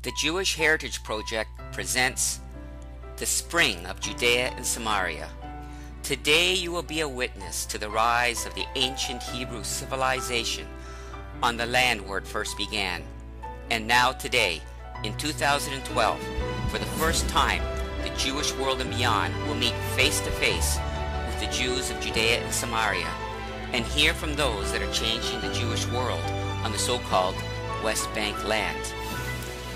The Jewish Heritage Project presents The Spring of Judea and Samaria. Today you will be a witness to the rise of the ancient Hebrew civilization on the land where it first began. And now today, in 2012, for the first time, the Jewish world and beyond will meet face to face with the Jews of Judea and Samaria and hear from those that are changing the Jewish world on the so-called West Bank land.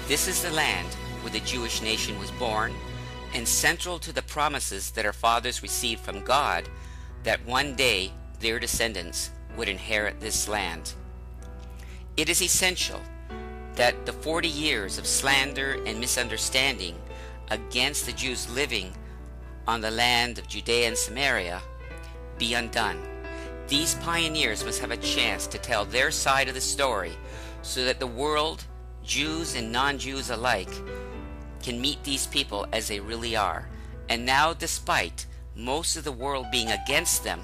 This is the land where the Jewish nation was born, and central to the promises that our fathers received from God that one day their descendants would inherit this land. It is essential that the 40 years of slander and misunderstanding against the Jews living on the land of Judea and Samaria be undone. These pioneers must have a chance to tell their side of the story so that the world, Jews and non-Jews alike, can meet these people as they really are. And now, despite most of the world being against them,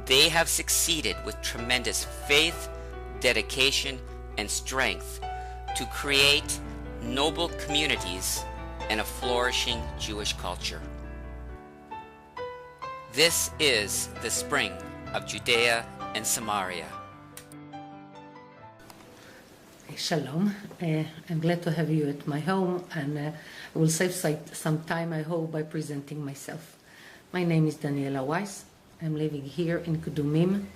they have succeeded with tremendous faith, dedication, and strength to create noble communities and a flourishing Jewish culture. This is the spring of Judea and Samaria. Shalom. I'm glad to have you at my home, and I will save some time, I hope, by presenting myself. My name is Daniela Weiss. I'm living here in Kedumim,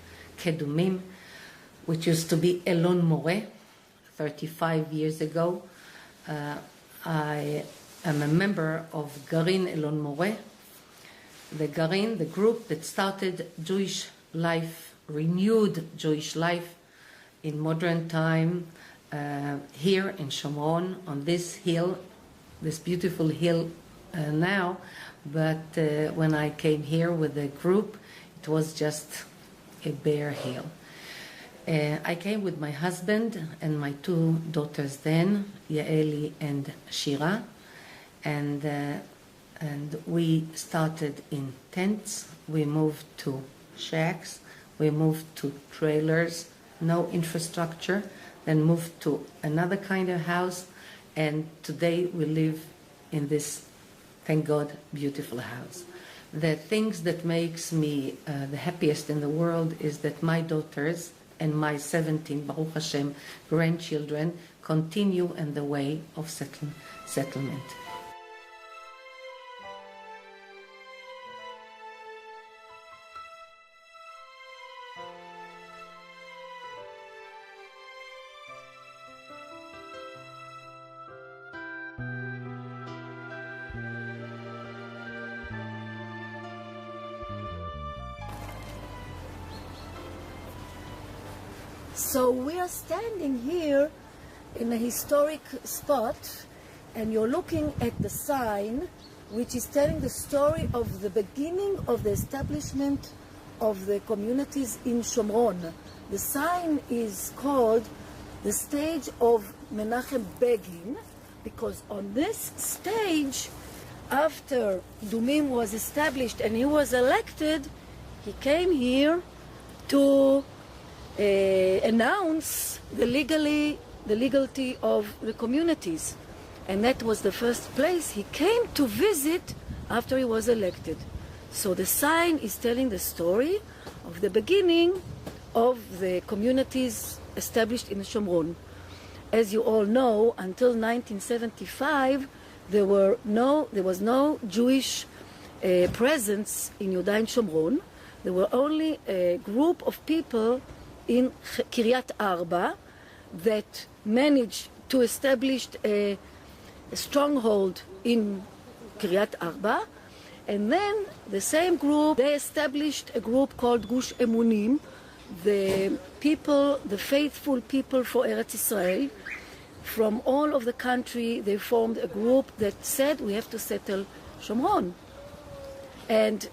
which used to be Elon More 35 years ago. I am a member of Garin Elon More, the Garin, the group that started Jewish life, renewed Jewish life in modern time, here in Shomron, on this hill, this beautiful hill now, but when I came here with the group, it was just a bare hill. I came with my husband and my two daughters then, Yaeli and Shira, and we started in tents, we moved to shacks, we moved to trailers, no infrastructure, then moved to another kind of house, and today we live in this, thank God, beautiful house. The things that makes me the happiest in the world is that my daughters and my 17, Baruch Hashem, grandchildren continue in the way of settlement. So we are standing here in a historic spot, and you're looking at the sign which is telling the story of the beginning of the establishment of the communities in Shomron. The sign is called the stage of Menachem Begin, because on this stage, after Dumim was established and he was elected, he came here to announce the legality of the communities, and that was the first place he came to visit after he was elected. So the sign is telling the story of the beginning of the communities established in Shomron. As you all know, until 1975 there was no Jewish presence in Judea and Shomron. There were only a group of people in Kiryat Arba that managed to establish a stronghold in Kiryat Arba, and then the same group, they established a group called Gush Emunim, the people, the faithful people for Eretz Israel. From all of the country, they formed a group that said we have to settle Shomron, and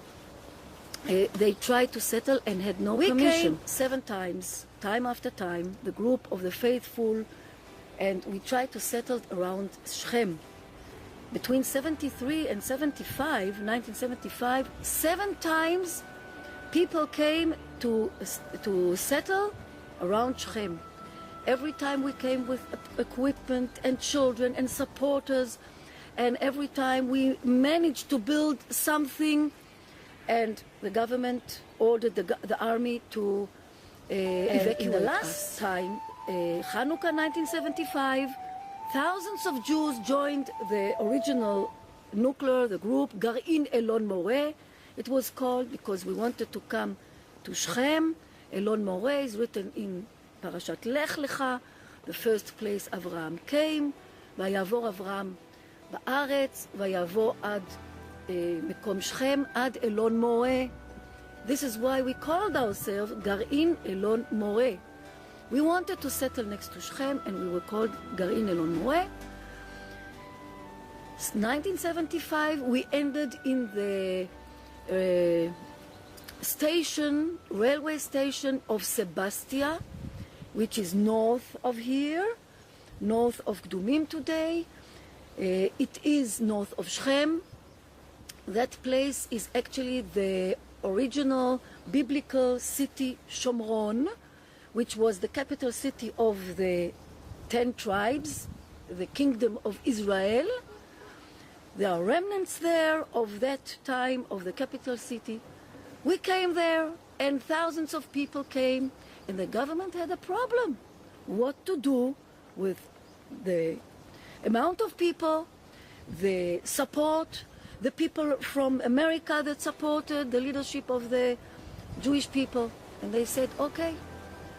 they tried to settle and had no permission. We came 7 times, time after time, the group of the faithful, and we tried to settle around Shechem. Between 73 and 75, 1975, 7 times people came to settle around Shechem. every time we came with equipment and children and supporters, and every time we managed to build something, and the government ordered the army to evacuate. The last time, Hanukkah 1975, thousands of Jews joined the original nuclear, the group, Garin Elon Moreh. It was called because we wanted to come to Shechem. Elon Moreh is written in Parashat Lech Lecha, the first place Avraham came, ויעבור אברהם בארץ, ויעבור עד מקום שכם, עד אלון מורה. This is why we called ourselves גרעין אלון מורה. We wanted to settle next to Shechem, and we were called גרעין אלון מורה. 1975, we ended in the railway station of Sebastia, which is north of here, north of Kdumim today. It is north of Shechem. That place is actually the original biblical city Shomron, which was the capital city of the 10 tribes, the kingdom of Israel. There are remnants there of that time of the capital city. We came there, and thousands of people came, and the government had a problem. What to do with the amount of people, the support, the people from America that supported the leadership of the Jewish people. And they said, okay,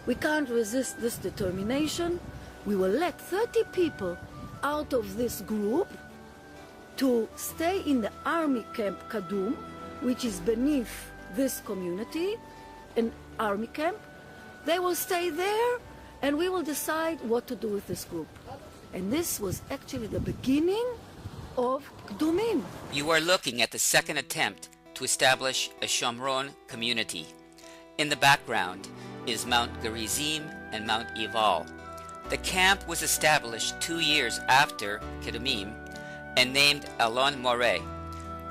we can't resist this determination. We will let 30 people out of this group to stay in the army camp Kadum, which is beneath this community, an army camp. They will stay there, and we will decide what to do with this group. And this was actually the beginning of Kdumim. You are looking at the second attempt to establish a Shomron community. In the background is Mount Gerizim and Mount Ebal. The camp was established 2 years after Kdumim and named Elon Moreh.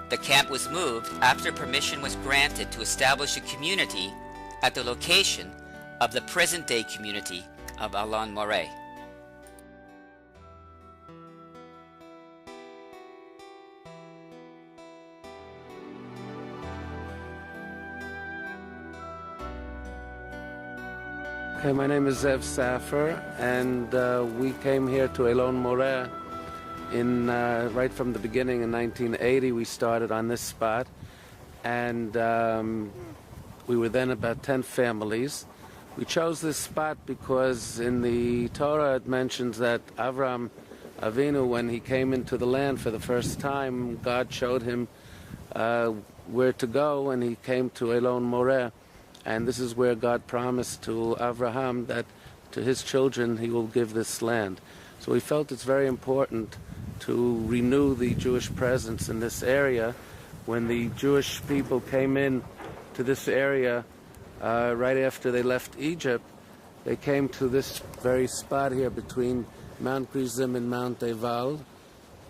The camp was moved after permission was granted to establish a community at the location of the present-day community of Elon Moreh. Okay, my name is Zev Safer, and we came here to Elon Moreh right from the beginning in 1980. We started on this spot, and we were then about 10 families. We chose this spot because in the Torah it mentions that Avraham Avinu, when he came into the land for the first time, God showed him where to go, and he came to Elon Moreh. And this is where God promised to Avraham that to his children he will give this land. So we felt it's very important to renew the Jewish presence in this area. When the Jewish people came in to this area right after they left Egypt, they came to this very spot here between Mount Gerizim and Mount Ebal,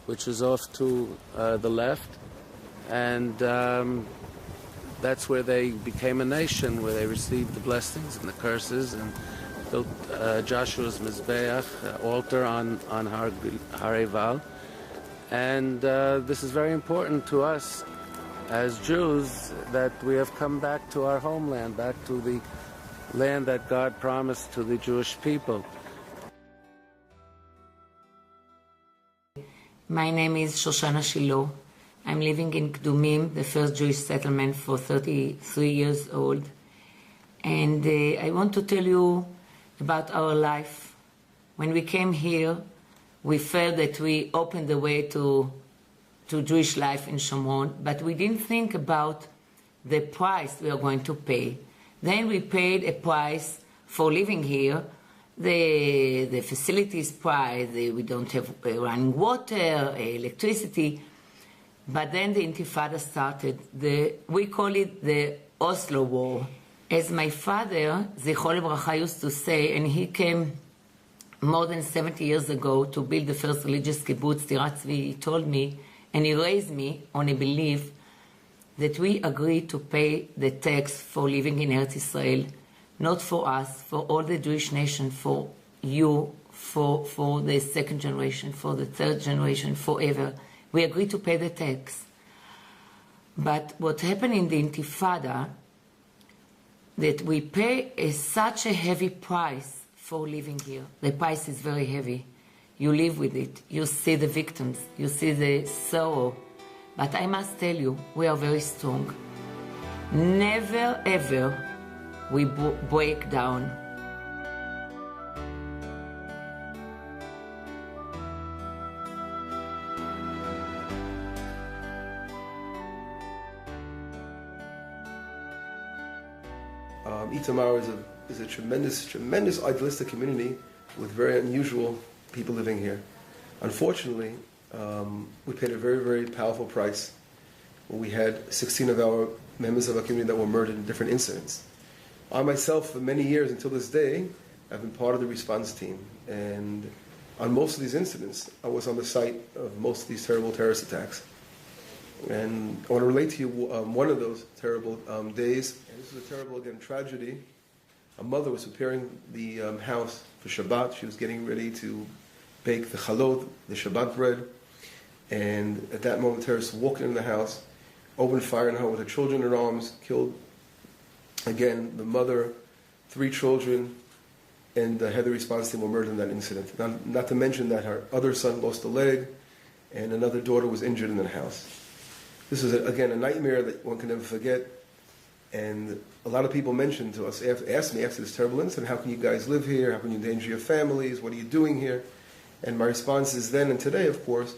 which is off to the left. And that's where they became a nation, where they received the blessings and the curses and built Joshua's Mizbeach, altar on Har Ebal. And this is very important to us as Jews, that we have come back to our homeland, back to the land that God promised to the Jewish people. My name is Shoshana Shiloh. I'm living in Kdumim, the first Jewish settlement, for 33 years old. And I want to tell you about our life. When we came here, we felt that we opened the way to Jewish life in Shomron, but we didn't think about the price we are going to pay. Then we paid a price for living here, the facilities price, we don't have running water, electricity. But then the Intifada started. We call it the Oslo War. As my father, Zichro Livracha, used to say, and he came more than 70 years ago to build the first religious kibbutz, Tirat Tzvi, he told me, and he raised me on a belief that we agreed to pay the tax for living in Eretz Israel, not for us, for all the Jewish nation, for you for the second generation, for the third generation, forever. We agree to pay the tax. But what happened in the Intifada, that we pay such a heavy price for living here. The price is very heavy. You live with it. You see the victims. You see the sorrow. But I must tell you, we are very strong. Never ever we break down. Itamar is a tremendous idealistic community with very unusual people living here. Unfortunately, we paid a very, very powerful price when we had 16 of our members of our community that were murdered in different incidents. I myself, for many years until this day, have been part of the response team. And on most of these incidents, I was on the site of most of these terrible terrorist attacks. And I want to relate to you one of those terrible days. And this is a terrible, again, tragedy. A mother was preparing the house for Shabbat. She was getting ready to bake the chalot, the Shabbat bread. And at that moment, the terrorists walked into the house, opened fire on her with her children in her arms, killed, again, the mother, 3 children, and the head of the response team were murdered in that incident. Not to mention that her other son lost a leg, and another daughter was injured in the house. This is, again, a nightmare that one can never forget. And a lot of people mentioned to us, asked me after this terrible incident, how can you guys live here? How can you endanger your families? What are you doing here? And my response is then and today, of course,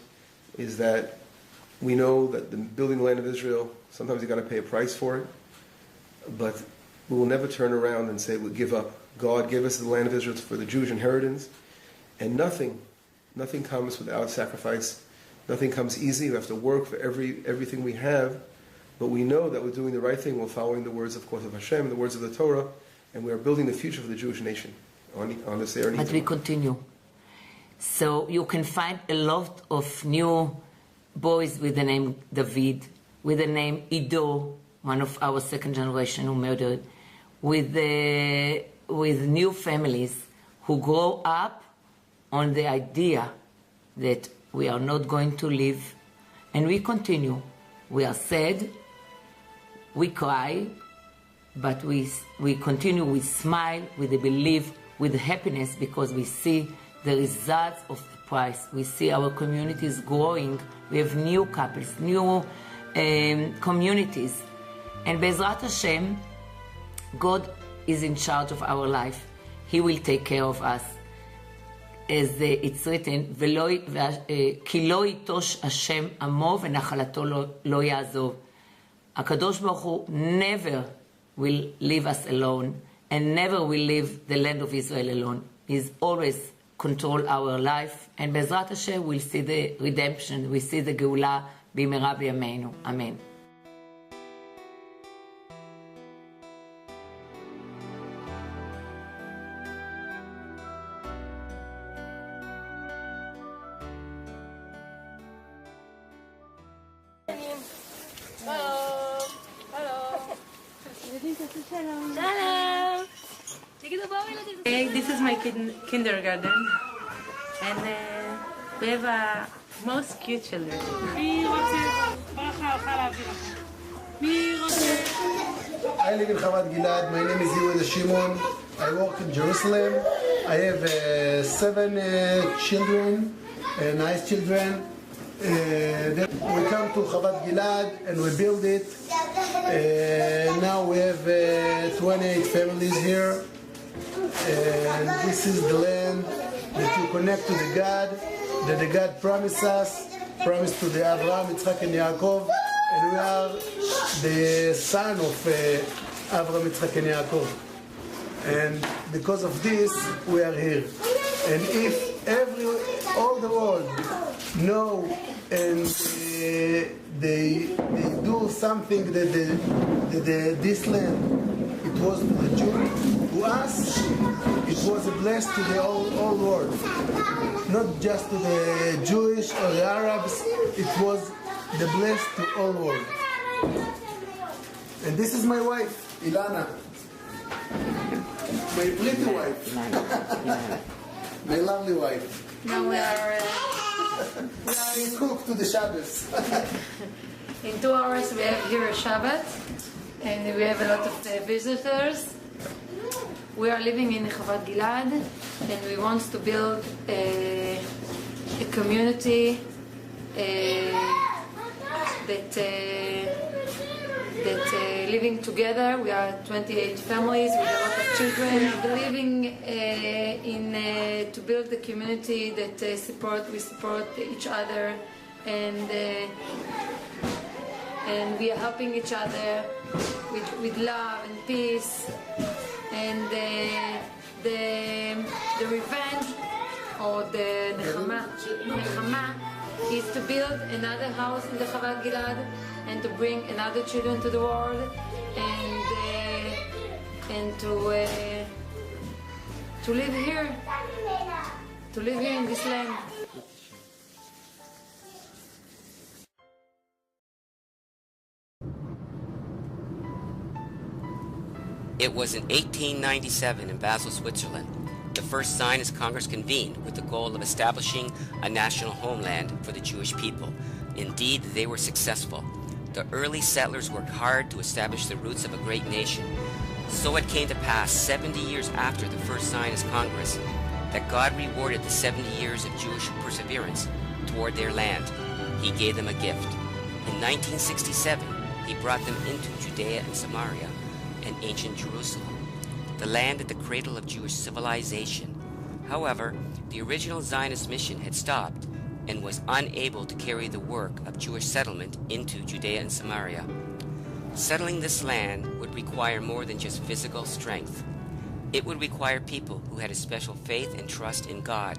is that we know that the building the land of Israel, sometimes you got to pay a price for it, but we will never turn around and say we'll give up. God gave us the land of Israel for the Jewish inheritance, and nothing comes without sacrifice. Nothing comes easy. We have to work for everything we have, but we know that we're doing the right thing. We're following the words, of course, of Hashem, the words of the Torah, and we are building the future for the Jewish nation on this area. But we continue. So you can find a lot of new boys with the name David, with the name Ido, one of our second generation who murdered, with new families who grow up on the idea that we are not going to live, and we continue. We are sad, we cry, but we continue with smile, with the belief, with the happiness, because we see the results of the price. We see our communities growing. We have new couples, new communities. And Be'ezrat Hashem, God is in charge of our life. He will take care of us. As it's written, כי לא יטוש השם עמו ונחלתו לא יעזוב. הקדוש ברוך הוא never will leave us alone, and never will leave the land of Israel alone. He's always control our life, and בעזרת השם we'll see the redemption, we see the גאולה במהרה בימינו. אמן. This is my kindergarten, and we have most cute children. I live in Chabad Gilad. My name is Yehuda Shimon. I work in Jerusalem. I have 7 children, nice children. We come to Chabad Gilad and we build it. Now we have 28 families here. And this is the land that you connect to the God, that the God promised to the Abraham, Yitzchak, and Yaakov, and we are the son of Abraham, Yitzchak, and Yaakov. And because of this, we are here. And if all the world know and they do something that this land, it was to the Jew, to us, it was a blessing to the whole world. Not just to the Jewish or the Arabs, it was the blessing to all world. And this is my wife, Ilana. My pretty wife. My lovely wife. Now we are She cooked to the Shabbos. in 2 hours. We have here a Shabbat, and we have a lot of visitors. We are living in Chabad Gilad, and we want to build a community that living together. We are 28 families with a lot of children, believing to build a community that we support each other, and we are helping each other with love and peace, and the revenge or the nechama is to build another house in the Chabad Gilad and to bring another children to the world, and to live here in this land. It was in 1897 in Basel, Switzerland. The first Zionist Congress convened with the goal of establishing a national homeland for the Jewish people. Indeed, they were successful. The early settlers worked hard to establish the roots of a great nation. So it came to pass 70 years after the first Zionist Congress that God rewarded the 70 years of Jewish perseverance toward their land. He gave them a gift. In 1967, he brought them into Judea and Samaria and ancient Jerusalem, the land at the cradle of Jewish civilization. However, the original Zionist mission had stopped and was unable to carry the work of Jewish settlement into Judea and Samaria. Settling this land would require more than just physical strength. It would require people who had a special faith and trust in God.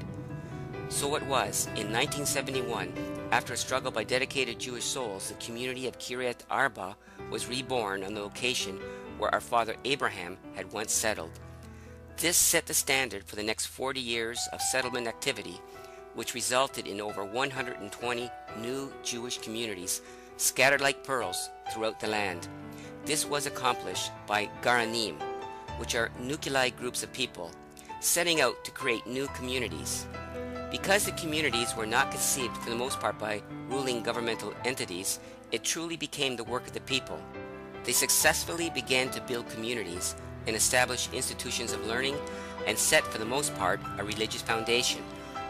So it was, in 1971, after a struggle by dedicated Jewish souls, the community of Kiryat Arba was reborn on the location where our father Abraham had once settled. This set the standard for the next 40 years of settlement activity, which resulted in over 120 new Jewish communities scattered like pearls throughout the land. This was accomplished by Garanim, which are nuclei groups of people, setting out to create new communities. Because the communities were not conceived for the most part by ruling governmental entities, it truly became the work of the people. They successfully began to build communities and establish institutions of learning and set, for the most part, a religious foundation.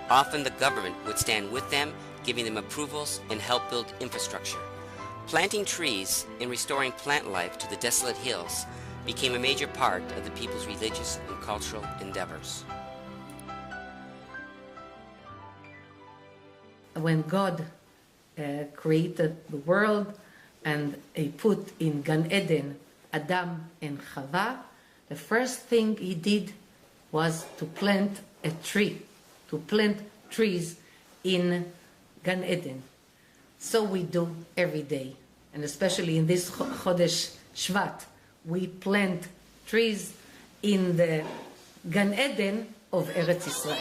Often the government would stand with them, giving them approvals and help build infrastructure. Planting trees and restoring plant life to the desolate hills became a major part of the people's religious and cultural endeavors. When God created the world and he put in Gan Eden Adam and Chava, the first thing he did was to plant a tree, to plant trees in Gan Eden. So we do every day, and especially in this Chodesh Shvat, we plant trees in the Gan Eden of Eretz Israel.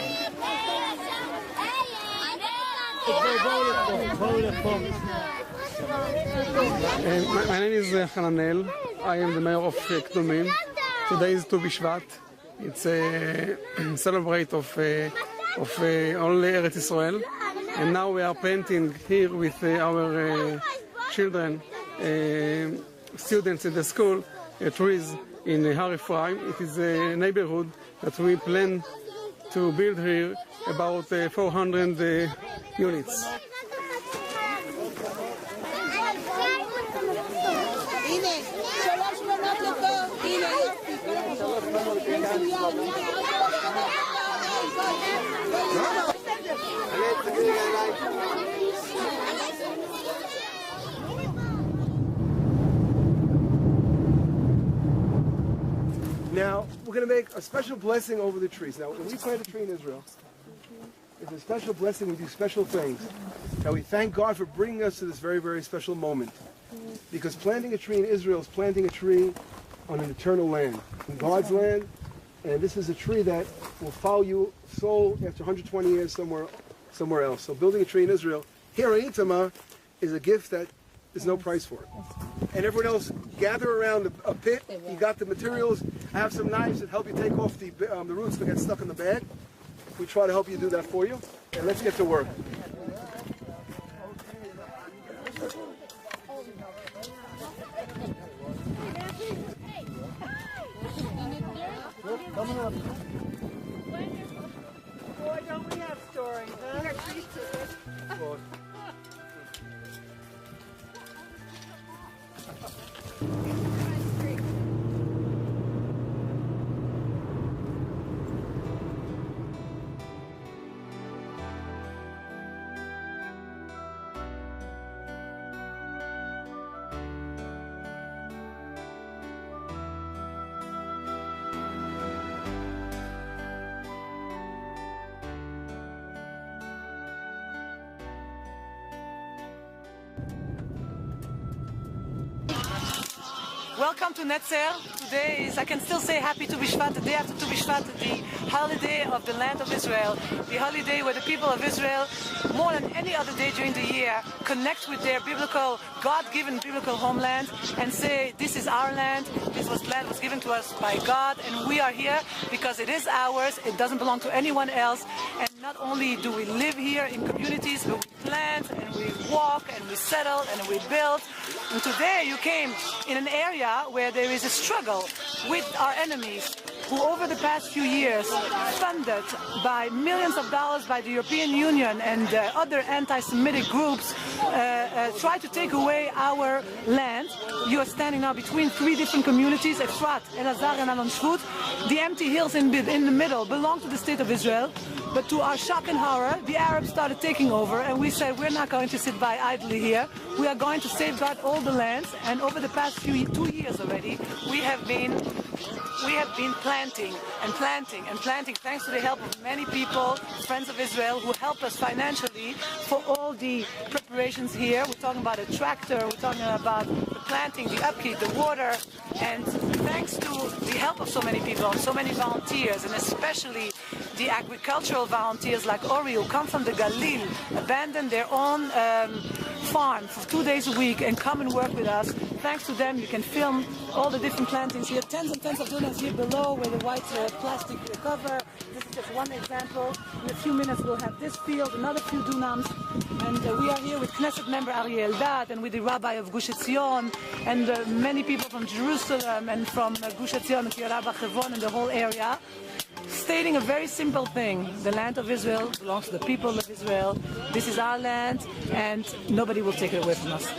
My name is Hananel. I am the mayor of Kdomim. Today is Tu B'Shvat. It's a celebrate of all Eretz Israel. And now we are planting here with our children, students in the school, trees in Har Ephraim. It is a neighborhood that we plan to build here about 400 units. Now, we're going to make a special blessing over the trees. Now, when we plant a tree in Israel, it's a special blessing. We do special things. Now, we thank God for bringing us to this very, very special moment. Because planting a tree in Israel is planting a tree on an eternal land, in God's land. And this is a tree that will follow you soul after 120 years somewhere else. So building a tree in Israel, here in Itamar, is a gift that there's no price for it. And everyone else, gather around a pit. You got the materials. I have some knives that help you take off the roots that get stuck in the bag. we try to help you do that for you. And let's get to work. Coming up. Boy, don't we have stories, huh? Boy. Welcome to Netzer. Today is, I can still say Happy Tu B'Shvat, the day after Tu B'Shvat, the holiday of the land of Israel, the holiday where the people of Israel, more than any other day during the year, connect with their biblical, God-given biblical homeland and say, this is our land, land was given to us by God, and we are here because it is ours, it doesn't belong to anyone else, and not only do we live here in communities, but we plant, and we walk, and we settle, and we build. And today you came in an area where there is a struggle with our enemies, who over the past few years, funded by millions of dollars by the European Union and other anti-Semitic groups, try to take away our land. You are standing now between three different communities, Efrat, Elazar, and Alon Shvut. The empty hills in the middle belong to the state of Israel. But to our shock and horror, the Arabs started taking over, and we said, we're not going to sit by idly here. We are going to safeguard all the lands. And over the past 2 years already, we have been planting and planting and planting, thanks to the help of many people, friends of Israel, who help us financially for all the preparations here. We're talking about a tractor, we're talking about the planting, the upkeep, the water, and thanks to the help of so many people, so many volunteers, and especially the agricultural volunteers like Ori, who come from the Galil, abandon their own farm for 2 days a week and come and work with us. Thanks to them, you can film all the different plantings here, tens and tens of dunams here below with the white plastic cover. This is just one example. In a few minutes, we'll have this field, another few dunams. And we are here with Knesset member Aryeh Eldad and with the rabbi of Gush Etzion and many people from Jerusalem and from Gush Etzion and Kiryat Hebron and the whole area, stating a very simple thing. The land of Israel belongs to the people of Israel. This is our land, and nobody will take it away from us.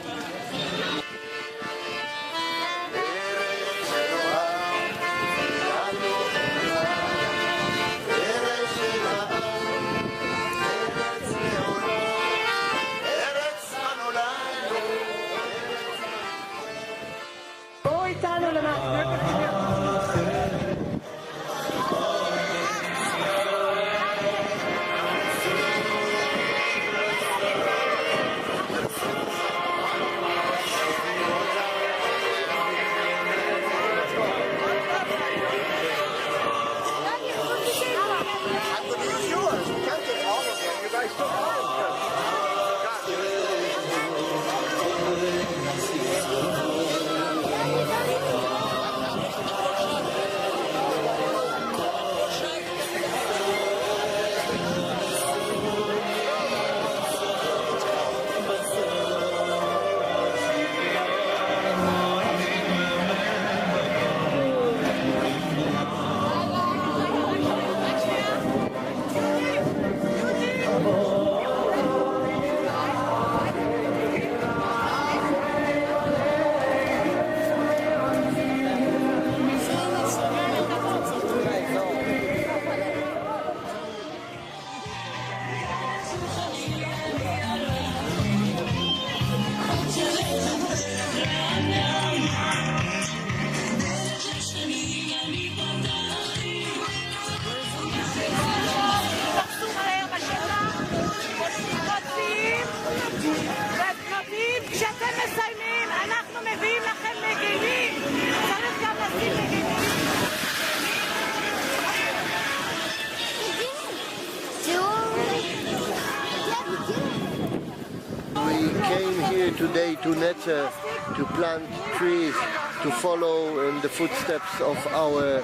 Today to Netzer to plant trees, to follow in the footsteps of our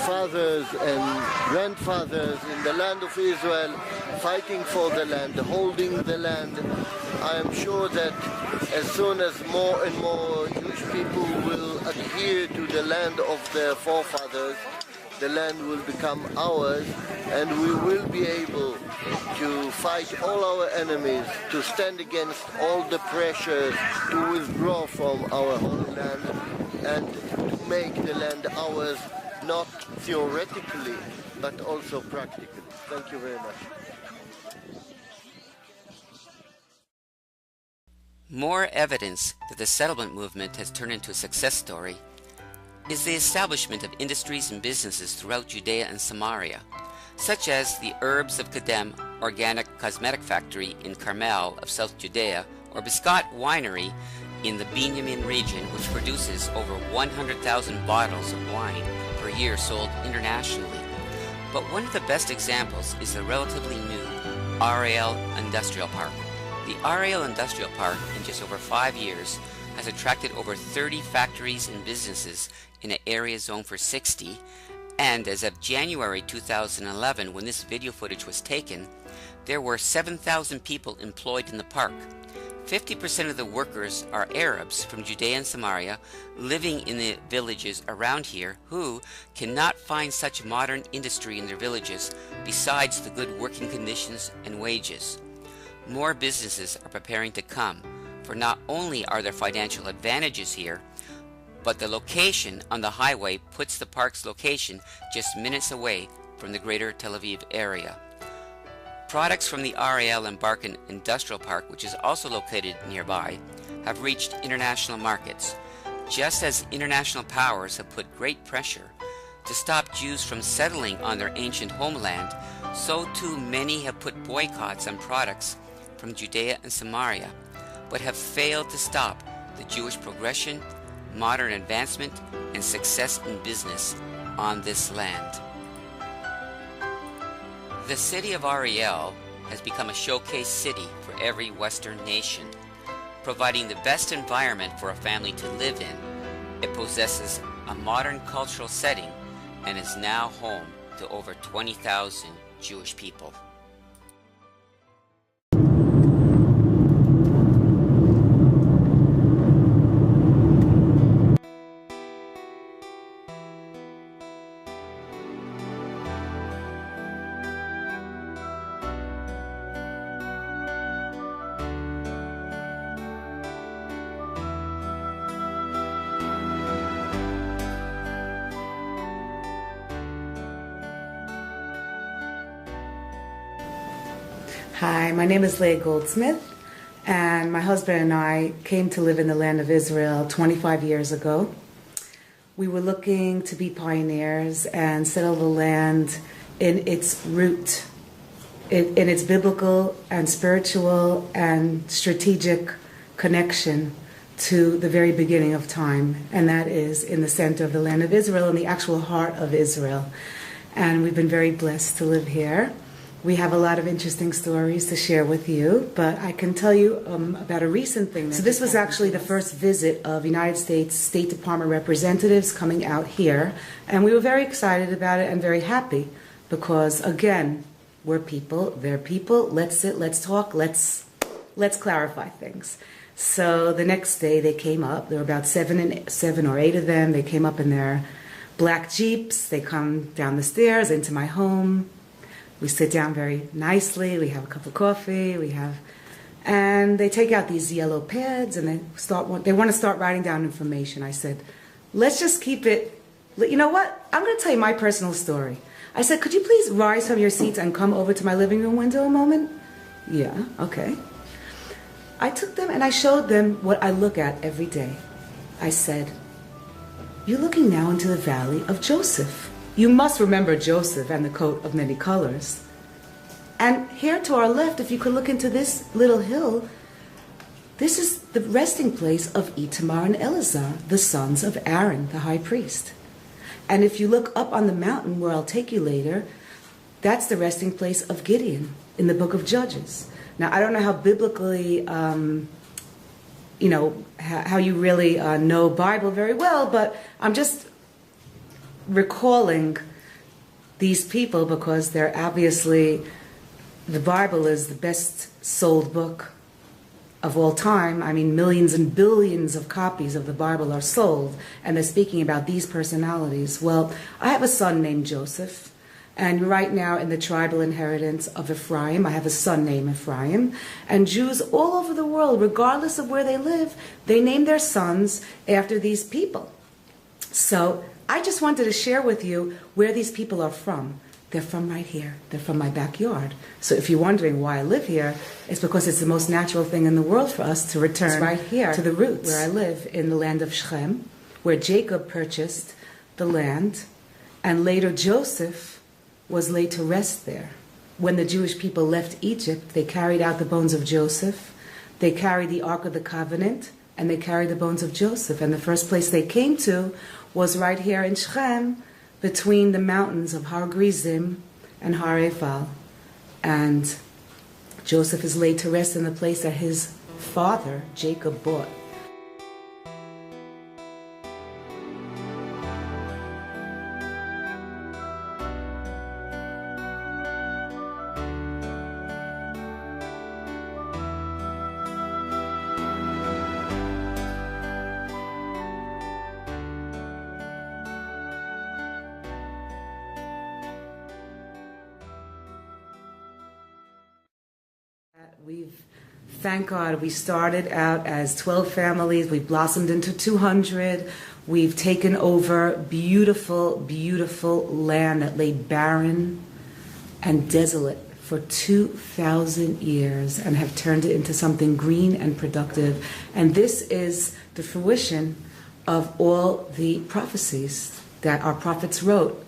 fathers and grandfathers in the land of Israel, fighting for the land, holding the land. I am sure that as soon as more and more Jewish people will adhere to the land of their forefathers, the land will become ours, and we will be able to fight all our enemies, to stand against all the pressures, to withdraw from our holy land, and to make the land ours, not theoretically, but also practically. Thank you very much. More evidence that the settlement movement has turned into a success story is the establishment of industries and businesses throughout Judea and Samaria, such as the Herbs of Kedem organic cosmetic factory in Carmel of South Judea, or Biscott Winery in the Binyamin region, which produces over 100,000 bottles of wine per year sold internationally. But one of the best examples is the relatively new RAL Industrial Park. The RAL Industrial Park, in just over 5 years, has attracted over 30 factories and businesses in an area zoned for 60, and as of January 2011, when this video footage was taken, there were 7,000 people employed in the park. 50% of the workers are Arabs from Judea and Samaria living in the villages around here who cannot find such modern industry in their villages besides the good working conditions and wages. More businesses are preparing to come, for not only are there financial advantages here, but the location on the highway puts the park's location just minutes away from the greater Tel Aviv area. Products from the RAL and Barkin Industrial Park, which is also located nearby, have reached international markets. Just as international powers have put great pressure to stop Jews from settling on their ancient homeland, so too many have put boycotts on products from Judea and Samaria, but have failed to stop the Jewish progression, modern advancement, and success in business on this land. The city of Ariel has become a showcase city for every Western nation, providing the best environment for a family to live in. It possesses a modern cultural setting and is now home to over 20,000 Jewish people. Hi, my name is Leah Goldsmith, and my husband and I came to live in the land of Israel 25 years ago. We were looking to be pioneers and settle the land in its root, in its biblical and spiritual and strategic connection to the very beginning of time, and that is in the center of the land of Israel, in the actual heart of Israel. And we've been very blessed to live here. We have a lot of interesting stories to share with you, but I can tell you about a recent thing. So this was actually the first visit of United States State Department representatives coming out here, and we were very excited about it and very happy because, again, we're people, they're people, let's sit, let's talk, let's clarify things. So the next day they came up, there were about seven or eight of them, they came up in their black Jeeps, they come down the stairs into my home. We sit down very nicely, we have a cup of coffee, and they take out these yellow pads and they want to start writing down information. I said, let's just keep it, you know what? I'm going to tell you my personal story. I said, could you please rise from your seats and come over to my living room window a moment? Yeah, okay. I took them and I showed them what I look at every day. I said, you're looking now into the valley of Joseph. You must remember Joseph and the coat of many colors. And here to our left, if you could look into this little hill, this is the resting place of Itamar and Eleazar, the sons of Aaron, the high priest. And if you look up on the mountain where I'll take you later, that's the resting place of Gideon in the book of Judges. Now, I don't know how biblically, how you really know Bible very well, but I'm just recalling these people because they're obviously, the Bible is the best sold book of all time. I mean, millions and billions of copies of the Bible are sold, and they're speaking about these personalities. Well, I have a son named Joseph, and right now in the tribal inheritance of Ephraim, I have a son named Ephraim, and Jews all over the world, regardless of where they live, they name their sons after these people. So I just wanted to share with you where these people are from. They're from right here. They're from my backyard. So if you're wondering why I live here, it's because it's the most natural thing in the world for us to return right here to the roots where I live, in the land of Shechem, where Jacob purchased the land, and later Joseph was laid to rest there. When the Jewish people left Egypt, they carried out the bones of Joseph, they carried the Ark of the Covenant, and they carried the bones of Joseph. And the first place they came to was right here in Shechem, between the mountains of Har Gerizim and Har Eval. And Joseph is laid to rest in the place that his father, Jacob, bought. Thank God, we started out as 12 families. We've blossomed into 200. We've taken over beautiful, beautiful land that lay barren and desolate for 2,000 years and have turned it into something green and productive. And this is the fruition of all the prophecies that our prophets wrote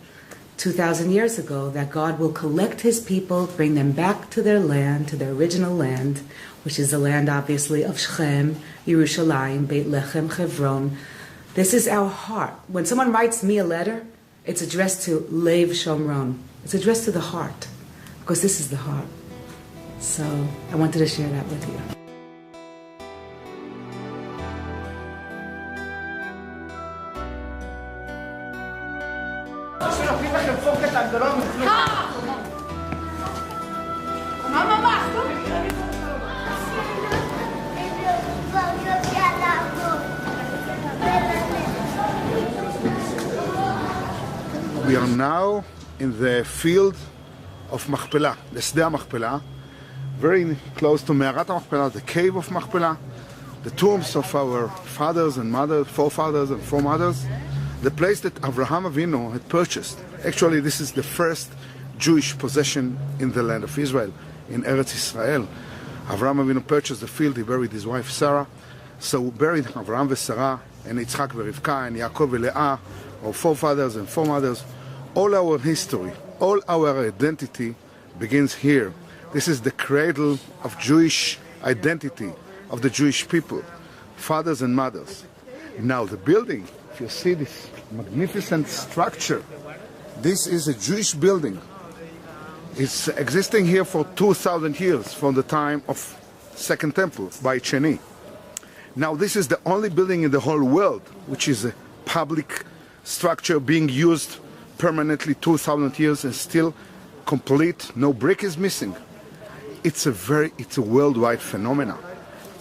2,000 years ago, that God will collect his people, bring them back to their land, to their original land, which is the land, obviously, of Shechem, Yerushalayim, Beit Lechem, Hebron. This is our heart. When someone writes me a letter, it's addressed to Lev Shomron. It's addressed to the heart, because this is the heart. So I wanted to share that with you. We are now in the field of Machpelah, the Sdeh Machpelah, very close to Me'arat Machpelah, the cave of Machpelah, the tombs of our fathers and mothers, forefathers and foremothers, the place that Avraham Avinu had purchased. Actually, this is the first Jewish possession in the land of Israel, in Eretz Israel. Avraham Avinu purchased the field, he buried his wife Sarah, so buried Avraham and Sarah, and Yitzchak and Rivka, and Yaakov and Leah, our forefathers and foremothers. All our history, all our identity begins here. This is the cradle of Jewish identity, of the Jewish people, fathers and mothers. Now the building, if you see this magnificent structure, this is a Jewish building. It's existing here for 2,000 years, from the time of Second Temple by Cheni. Now this is the only building in the whole world which is a public structure being used permanently 2,000 years and still complete, no brick is missing. It's a worldwide phenomenon.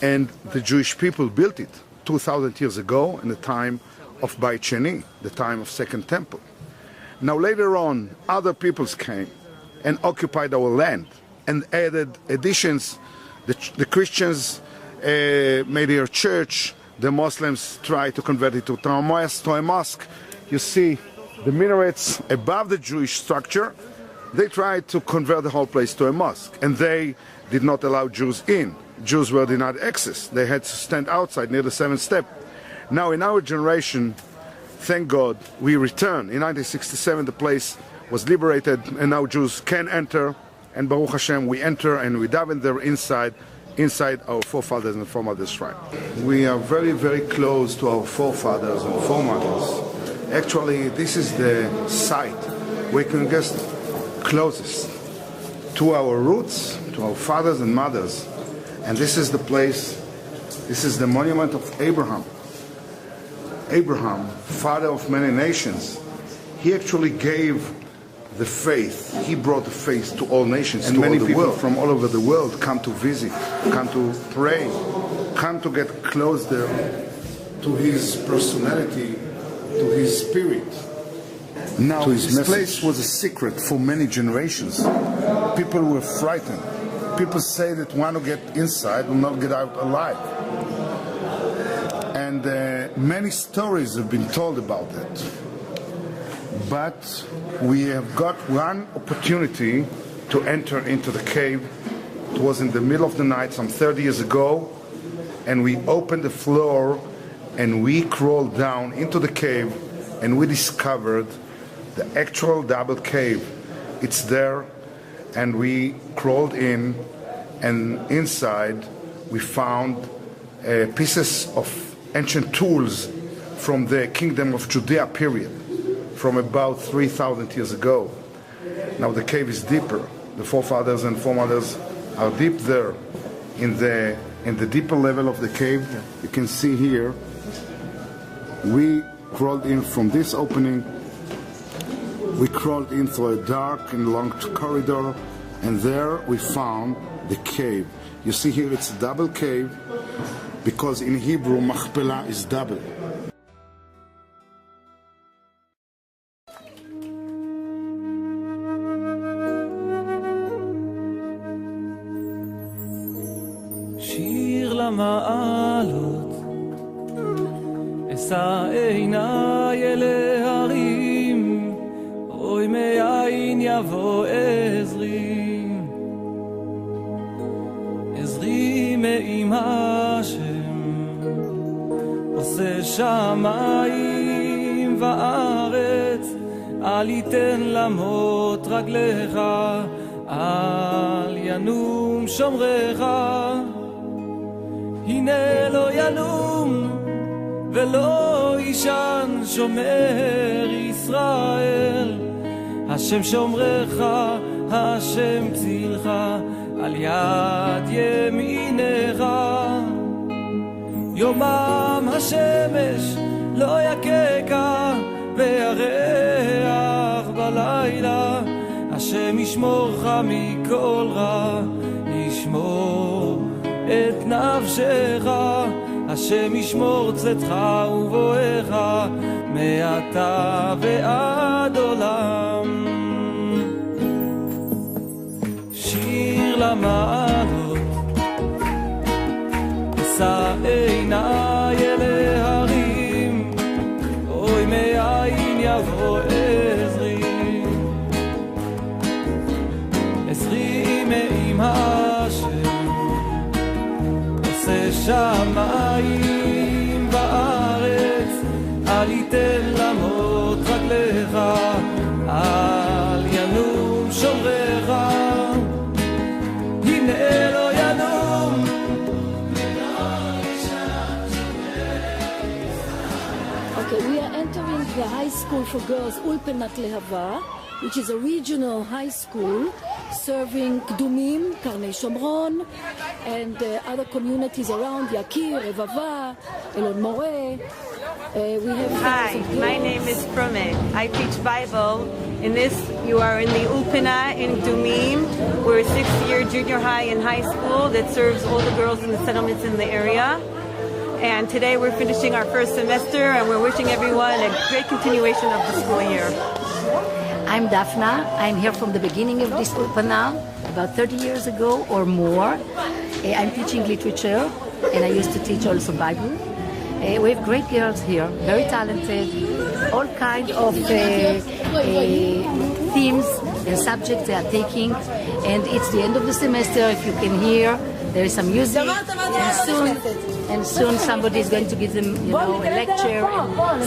And the Jewish people built it 2,000 years ago in the time of Beit Sheni, the time of Second Temple. Now later on, other peoples came and occupied our land and added additions. The Christians made their church, the Muslims tried to convert it to a mosque. You see the minarets above the Jewish structure. They tried to convert the whole place to a mosque, and they did not allow Jews in. Jews were denied access. They had to stand outside near the seventh step. Now in our generation, thank God, we return. In 1967 the place was liberated, and now Jews can enter, and Baruch Hashem, we enter and we daven there inside our forefathers and foremothers' shrine. We are very, very close to our forefathers and foremothers. Actually, this is the site we can get closest to our roots, to our fathers and mothers. And this is the place, this is the monument of Abraham. Abraham, father of many nations, he actually gave the faith. He brought the faith to all nations, and many people from all over the world come to visit, come to pray, come to get closer to his personality, to his spirit. Now, this place was a secret for many generations. People were frightened. People say that one who get inside will not get out alive. And many stories have been told about that. But we have got one opportunity to enter into the cave. It was in the middle of the night, some 30 years ago, and we opened the floor and we crawled down into the cave, and we discovered the actual double cave. It's there, and we crawled in, and inside we found pieces of ancient tools from the kingdom of Judea period, from about 3,000 years ago. Now the cave is deeper. The forefathers and foremothers are deep there in the deeper level of the cave. You can see here, we crawled in from this opening. We crawled in through a dark and long corridor, and there we found the cave. You see here it's a double cave, because in Hebrew, machpelah is double. שיר למעלות, אשא עיניי אל ההרים, אוי מאין יבוא עזרי, עזרי מעם השם, עושה שמיים וארץ, אל ייתן למות רגליך, אל ינום שומרך, הנה לא ינום ולא ישן שומר ישראל, השם שומרך, השם צילך, על יד ימינך. יומם השמש לא יככה וירח בלילה, השם ישמורך מכל רע, ישמור את נפשך, השם ישמור צאתך ובואך מעתה ועד עולם. שיר למעלות, אשא עיניי אל ההרים, אוי מאין יבוא עזרי, עזרי מעם השם, עושה שמיים בארץ, אל ייתן למות רגליך, אל ינום שומרך, הנה לא ינום. Okay, we are entering the high school for girls, Ulpenat Lehava, which is a regional high school serving Kdumim, Karnei Shomron, and other communities around, Yakir, Revava, Elon Moreh. Hi, my name is Prome. I teach Bible. In this, you are in the Ulpana in Kdumim. We're a 6-year junior high and high school that serves all the girls in the settlements in the area. And today we're finishing our first semester, and we're wishing everyone a great continuation of the school year. I'm Daphna. I'm here from the beginning of this Ulpana, about 30 years ago or more. I'm teaching literature, and I used to teach also Bible. We have great girls here, very talented, all kinds of themes and subjects they are taking. And it's the end of the semester, if you can hear, there is some music, and soon somebody is going to give them, a lecture and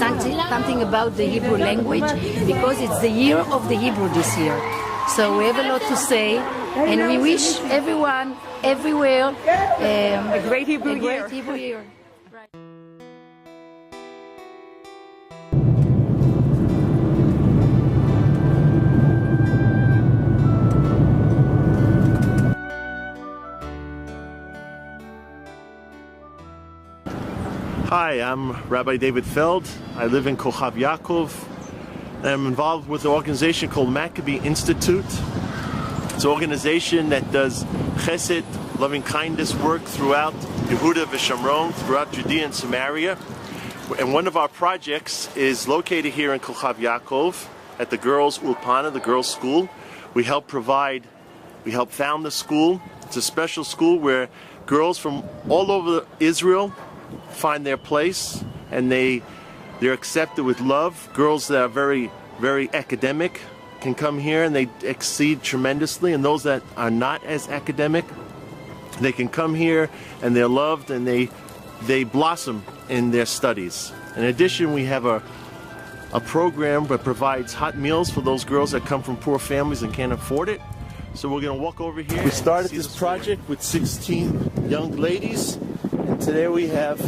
something about the Hebrew language, because it's the year of the Hebrew this year. So we have a lot to say, and we wish everyone, everywhere, a great Hebrew year. Hi, I'm Rabbi David Feld. I live in Kochav Yaakov. I'm involved with an organization called Maccabee Institute. It's an organization that does chesed, loving kindness work throughout Yehuda v'Shamron, throughout Judea and Samaria. And one of our projects is located here in Kochav Yaakov at the girls' Ulpana, the girls' school. We help found the school. It's a special school where girls from all over Israel find their place, and they're accepted with love. Girls that are very, very academic can come here and they exceed tremendously, and those that are not as academic, they can come here and they're loved and they blossom in their studies. In addition, we have a program that provides hot meals for those girls that come from poor families and can't afford it. So we're going to walk over here. We started this project with 16 young ladies, and today we have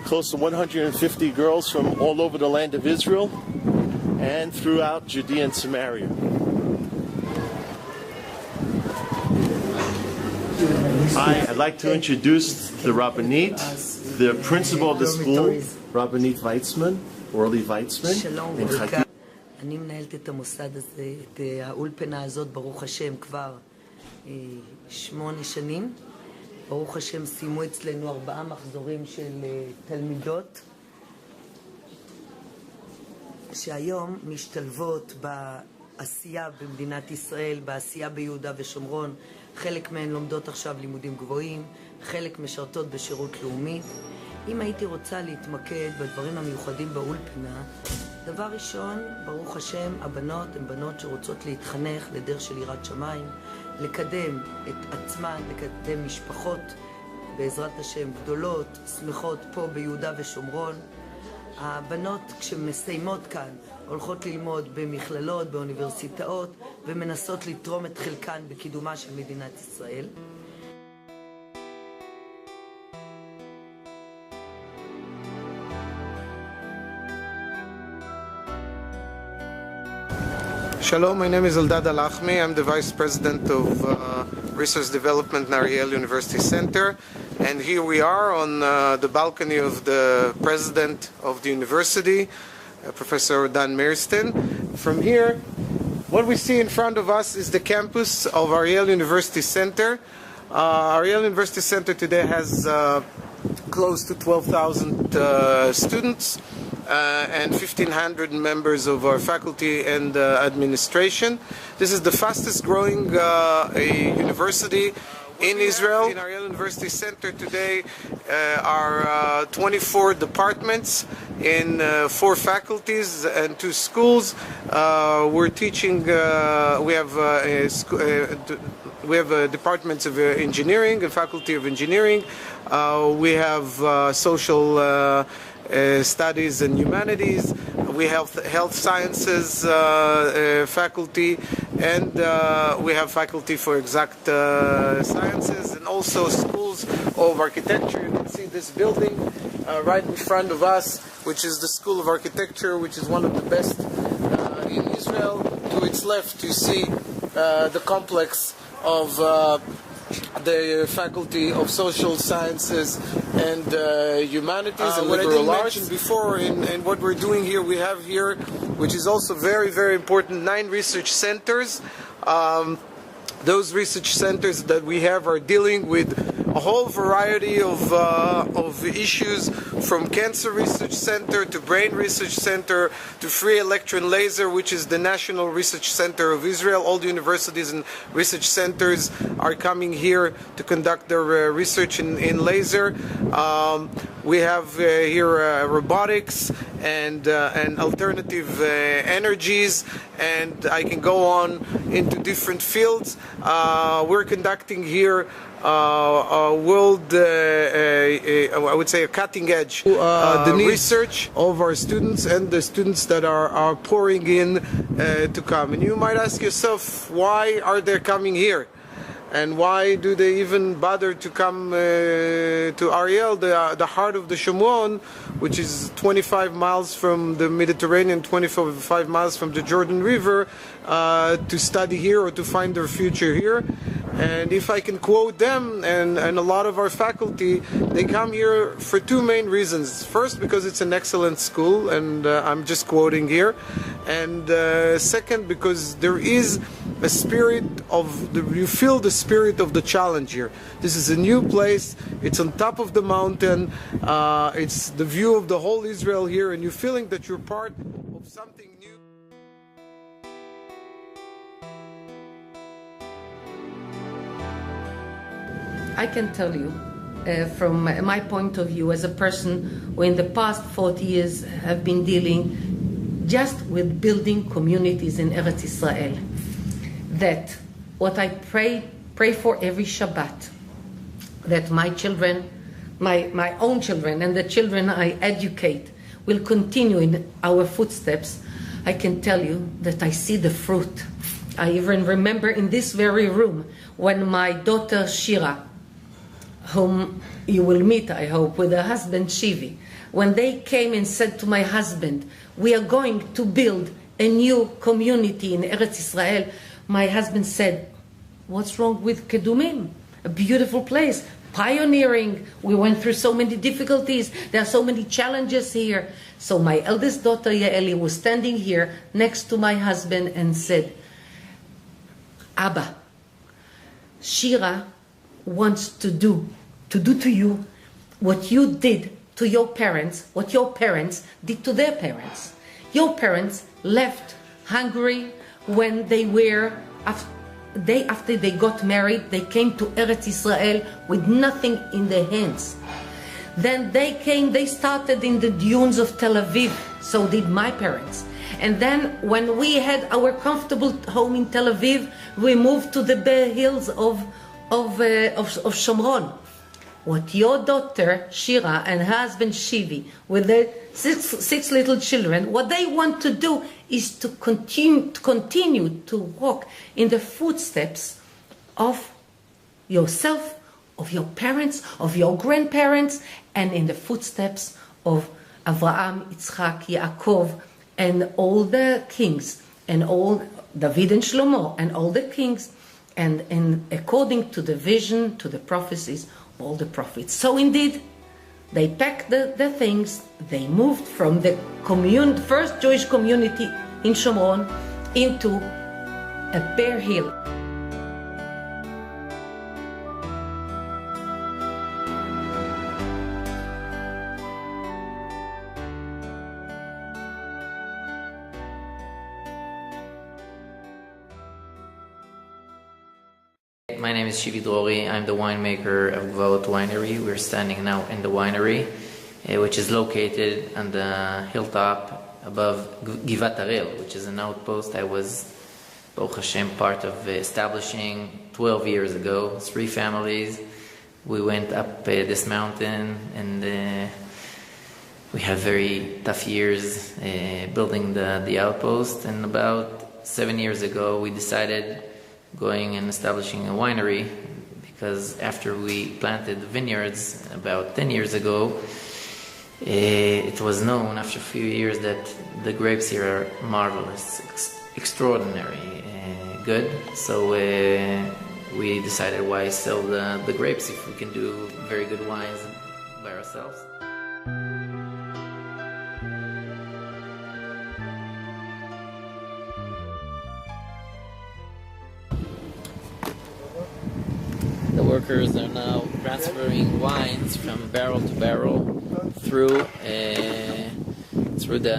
close to 150 girls from all over the land of Israel and throughout Judea and Samaria. I'd like to introduce the Rabbanit, the principal of the school, Rabbanit Weitzman, Orly Weitzman. אני מנהלת את המוסד הזה, את האולפנה הזאת, ברוך השם, כבר 8 שנים. ברוך השם, סיימו אצלנו 4 מחזורים של תלמידות, שהיום משתלבות בעשייה במדינת ישראל, בעשייה ביהודה ושומרון. חלק מהן לומדות עכשיו לימודים גבוהים, חלק משרתות בשירות לאומי. אם הייתי רוצה להתמקד בדברים המיוחדים באולפנה, דבר ראשון, ברוך השם, הבנות הן בנות שרוצות להתחנך לדרך של יראת שמיים, לקדם את עצמן, לקדם משפחות, בעזרת השם, גדולות, שמחות פה ביהודה ושומרון. הבנות כשמסיימות כאן הולכות ללמוד במכללות, באוניברסיטאות, ומנסות לתרום את חלקן בקידומה של מדינת ישראל. Shalom, my name is Eldad Alachmi. I'm the Vice President of Research Development in Ariel University Center. And here we are on the balcony of the President of the University, Professor Dan Merston. From here, what we see in front of us is the campus of Ariel University Center. Ariel University Center today has close to 12,000 students. And 1,500 members of our faculty and administration. This is the fastest growing university in Israel. In Ariel University Center today are 24 departments in 4 faculties and 2 schools. We're teaching, we have departments of engineering and faculty of engineering. We have social studies and humanities. We have health sciences faculty, and we have faculty for exact sciences, and also schools of architecture. You can see this building right in front of us, which is the School of Architecture, which is one of the best in Israel. To its left you see the complex of the Faculty of Social Sciences and Humanities and Liberal Arts. Mentioned before, in what we're doing here, we have here, which is also very, very important, 9 research centers. Those research centers that we have are dealing with a whole variety of issues, from cancer research center to brain research center to free electron laser, which is the national research center of Israel. All the universities and research centers are coming here to conduct their research in laser. We have here robotics and alternative energies, and I can go on into different fields. We're conducting here a world, I would say, a cutting edge the research of our students and the students that are pouring in to come. And you might ask yourself, why are they coming here? And why do they even bother to come to Ariel, the heart of the Shomron, which is 25 miles from the Mediterranean, 25 miles from the Jordan River, to study here or to find their future here? And if I can quote them and a lot of our faculty, they come here for two main reasons. First, because it's an excellent school, and I'm just quoting here. And second, because there is a spirit of, you feel the spirit of the challenge here. This is a new place, it's on top of the mountain, it's the view of the whole Israel here, and you're feeling that you're part of something new. I can tell you, from my point of view as a person who in the past 40 years have been dealing just with building communities in Eretz Israel, that what I pray for every Shabbat, that my children, my own children and the children I educate will continue in our footsteps. I can tell you that I see the fruit. I even remember in this very room when my daughter Shira, whom you will meet, I hope, with her husband Shivi, when they came and said to my husband, we are going to build a new community in Eretz Israel, my husband said, what's wrong with Kedumim? A beautiful place, pioneering. We went through so many difficulties. There are so many challenges here. So my eldest daughter Yaeli was standing here next to my husband and said, Abba, Shira wants to do to you what you did to your parents, what your parents did to their parents. Your parents left Hungary when they were, after they got married, they came to Eretz Israel with nothing in their hands. Then they started in the dunes of Tel Aviv, so did my parents. And then when we had our comfortable home in Tel Aviv, we moved to the bare hills of Shomron. What your daughter Shira and her husband Shivi, with their six little children, what they want to do is to continue to walk in the footsteps of yourself, of your parents, of your grandparents, and in the footsteps of Avraham, Yitzchak, Yaakov, and all the kings, and all David and Shlomo, and all the kings, and according to the vision, to the prophecies, all the prophets. So indeed, they packed the things, they moved from the first Jewish community in Shomron into a bare hill. My name is Shivi Drori. I'm the winemaker of Gvaot Winery. We're standing now in the winery, which is located on the hilltop above Givat Harel, which is an outpost I was, Baruch Hashem, part of establishing 12 years ago. 3 families. We went up this mountain, and we had very tough years building the outpost. And about 7 years ago, we decided going and establishing a winery, because after we planted vineyards about 10 years ago, it was known after a few years that the grapes here are marvelous, extraordinary, good. So we decided, why sell the grapes if we can do very good wines by ourselves? The workers are now transferring wines from barrel to barrel through the.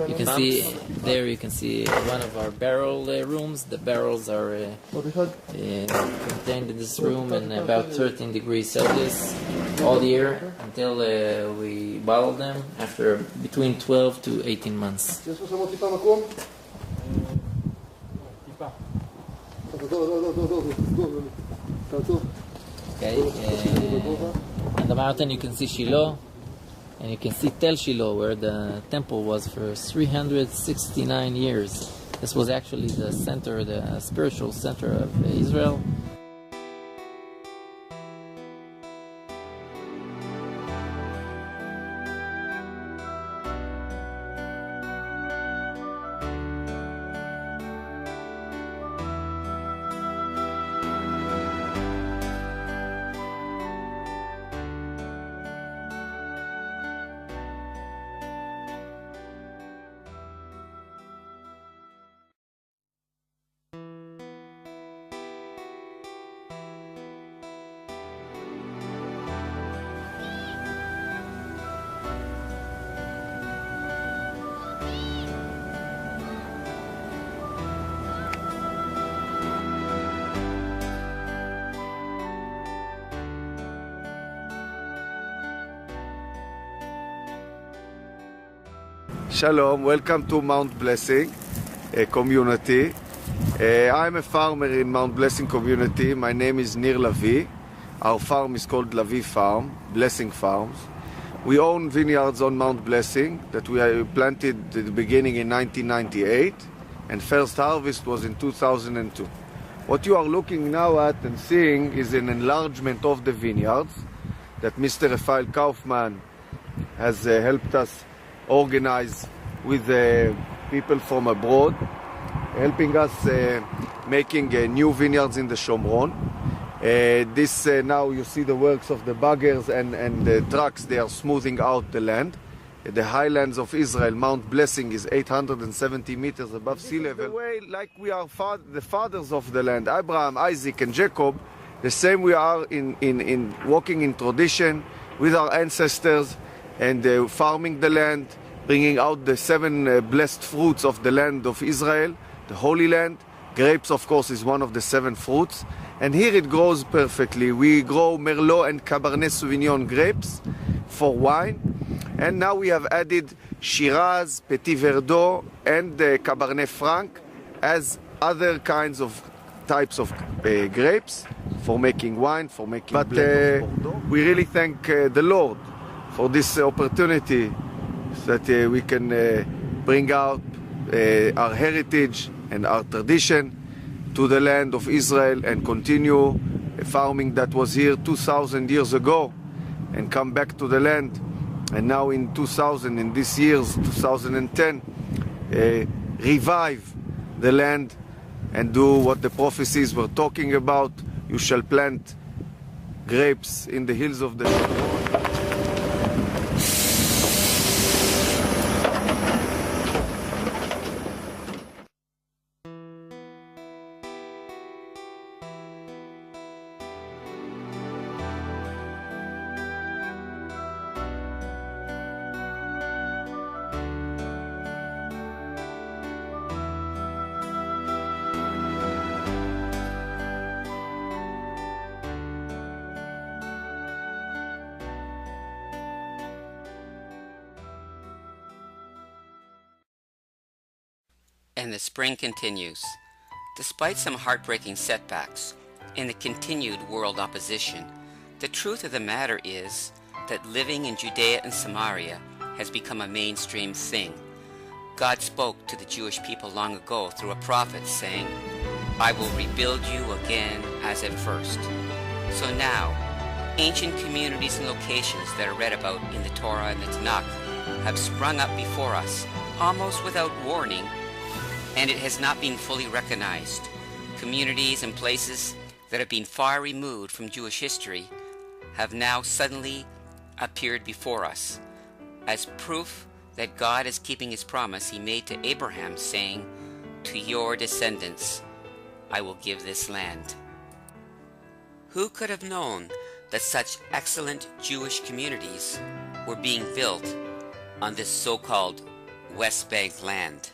You can see there. You can see one of our barrel rooms. The barrels are contained in this room in about 13 degrees Celsius all year until we bottle them after between 12 to 18 months. Okay, on the mountain you can see Shiloh, and you can see Tel Shiloh, where the temple was for 369 years. This was actually the center, the spiritual center of Israel. Shalom, welcome to Mount Blessing community. I'm a farmer in Mount Blessing community. My name is Nir Lavi. Our farm is called Lavi Farm, Blessing Farms. We own vineyards on Mount Blessing that we planted at the beginning in 1998, and first harvest was in 2002. What you are looking now at and seeing is an enlargement of the vineyards that Mr. Rafael Kaufman has helped us organize with people from abroad, helping us making new vineyards in the Shomron. Now you see the works of the baggers and the trucks. They are smoothing out the land. The highlands of Israel, Mount Blessing, is 870 meters above sea level. The way, like we are the fathers of the land, Abraham, Isaac, and Jacob, the same we are in walking in tradition with our ancestors and farming the land, bringing out the 7 blessed fruits of the land of Israel, the Holy Land. Grapes, of course, is one of the 7 fruits. And here it grows perfectly. We grow Merlot and Cabernet Sauvignon grapes for wine. And now we have added Shiraz, Petit Verdot, and Cabernet Franc as other kinds of types of grapes for making wine, for making we really thank the Lord for this opportunity that we can bring out our heritage and our tradition to the land of Israel and continue farming that was here 2,000 years ago and come back to the land. And now in 2000, in this year's 2010, revive the land and do what the prophecies were talking about. You shall plant grapes in the hills of the And the spring continues. Despite some heartbreaking setbacks and the continued world opposition, the truth of the matter is that living in Judea and Samaria has become a mainstream thing. God spoke to the Jewish people long ago through a prophet saying, "I will rebuild you again as at first." So now, ancient communities and locations that are read about in the Torah and the Tanakh have sprung up before us, almost without warning, and it has not been fully recognized. Communities and places that have been far removed from Jewish history have now suddenly appeared before us as proof that God is keeping his promise he made to Abraham, saying, "To your descendants I will give this land." Who could have known that such excellent Jewish communities were being built on this so-called West Bank land?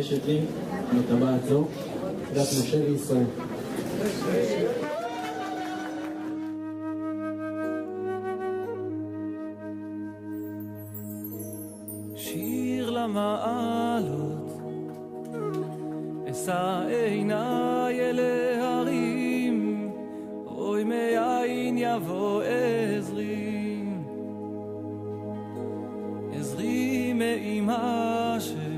מתרגשת לי מטבעת זו, דת משה וישראל. שיר למעלות, אשא עיניי אל ההרים, אוי מאין יבוא עזרי, עזרי מעם השם,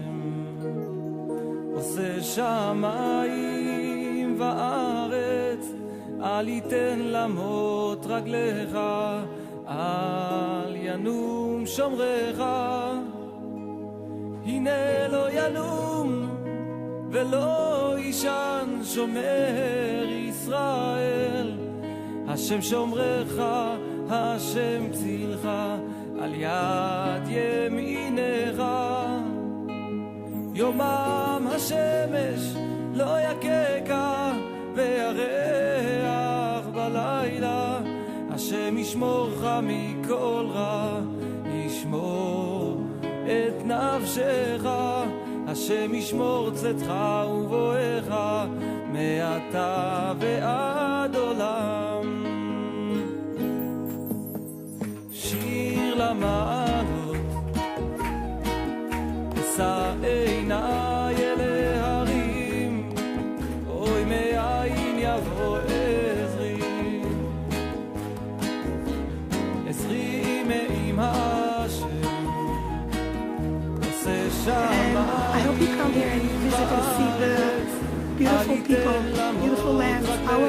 עושה שמיים וארץ, אל יתן למות רגליך, אל ינום שומרך, הנה לא ינום ולא ישן שומר ישראל, השם שומרך, השם צילך, על יד ימינך. יומם השמש לא יקקה וירח בלילה, השם ישמורך מכל רע, ישמור את נפשך, השם ישמור צאתך ובואך מעתה ועד עולם. שיר למעלות, אשא עיניי אל ההרים, אוי מאין יבוא עזרי, עזרי מעם השם, עושה שמיים. I hope you come here and visit and see the beautiful people, beautiful lands, our